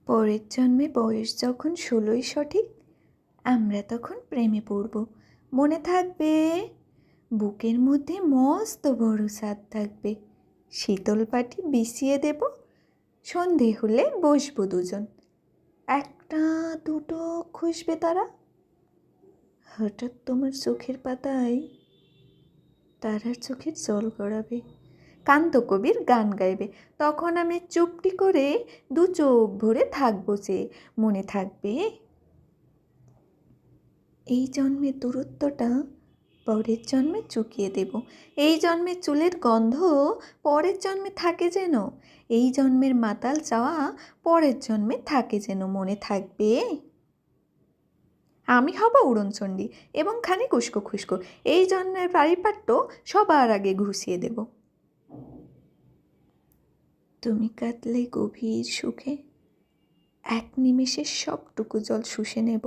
পরের জন্মে বয়স যখন 16ই সঠিক, আমরা তখন প্রেমে পড়ব। মনে থাকবে, বুকের মধ্যে মস্ত বড় ছাদ থাকবে, শীতল পাটি বিছিয়ে দেব, সন্ধে হলে বসবো দুজন, একটা দুটো খুঁজবে তারা। হঠাৎ তোমার চোখের পাতায় তারার চোখের জল গড়াবে, কান্তকবির গান গাইবে, তখন আমি চুপটি করে দু চোখ ভরে থাকবো যে। মনে থাকবে, এই জন্মের দূরত্বটা পরের জন্মে চুকিয়ে দেব, এই জন্মের চুলের গন্ধ পরের জন্মে থাকে যেন, এই জন্মের মাতাল চাওয়া পরের জন্মে থাকে যেন। মনে থাকবে, আমি হব উড়নচণ্ডী এবং খানিক উস্কো খুস্কো, এই জন্মের পারিপাট্য সবার আগে ঘুষিয়ে দেব। তুমি কাঁদলে গভীর সুখে, এক নিমেষে সবটুকু জল শুষে নেব।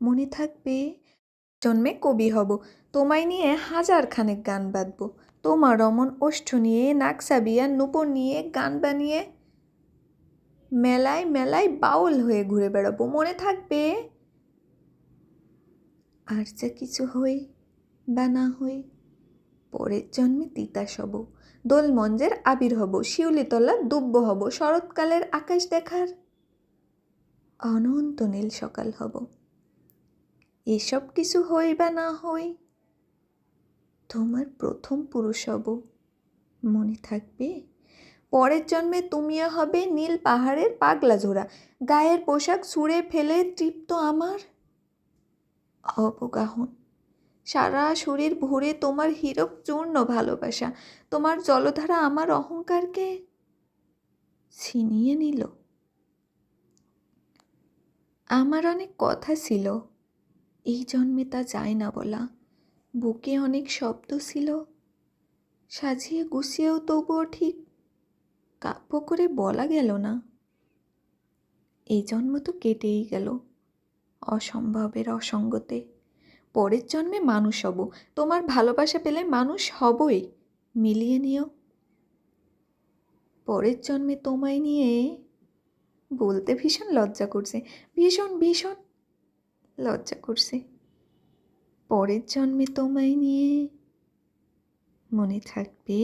মনে থাকবে, জন্মে কবি হব, তোমায় নিয়ে হাজার খানেক গান বাঁধব, তোমার অমন ওষ্ঠ নিয়ে, নাকসাবিয়া নূপুর নিয়ে গান বানিয়ে মেলায় মেলায় বাউল হয়ে ঘুরে বেড়াবো। মনে থাকবে, আর যা কিছু হই বা না হই, পরের জন্মে তিতাস হব, দোল মঞ্জের আবির হব, শিউলিতলার দুব্য হব, শরৎকালের আকাশ দেখার অনন্ত নীল সকাল হব। এসব কিছু হই বা না হই, তোমার প্রথম পুরুষ হব। মনে থাকবে, পরের জন্মে তুমিও হবে নীল পাহাড়ের পাগলা ঝোড়া, গায়ের পোশাক ছুঁড়ে ফেলে তৃপ্ত আমার অবগাহন, সারা শরীর ভরে তোমার হীরক চূর্ণ ভালোবাসা, তোমার জলধারা আমার অহংকারকে ছিনিয়ে নিল। আমার অনেক কথা ছিল, এই জন্মে তা যায় না বলা, বুকে অনেক শব্দ ছিল, সাজিয়ে গুছিয়েও তবুও ঠিক কাব্য করে বলা গেল না। এই জন্ম তো কেটেই গেল অসম্ভবের অসঙ্গতে, পরের জন্মে মানুষ হব, তোমার ভালোবাসা পেলে মানুষ হবই, মিলিয়ে নিও। পরের জন্মে তোমায় নিয়ে বলতে ভীষণ লজ্জা করছে, ভীষণ ভীষণ লজ্জা করছে। পরের জন্মে তোমায় নিয়ে, মনে থাকবে।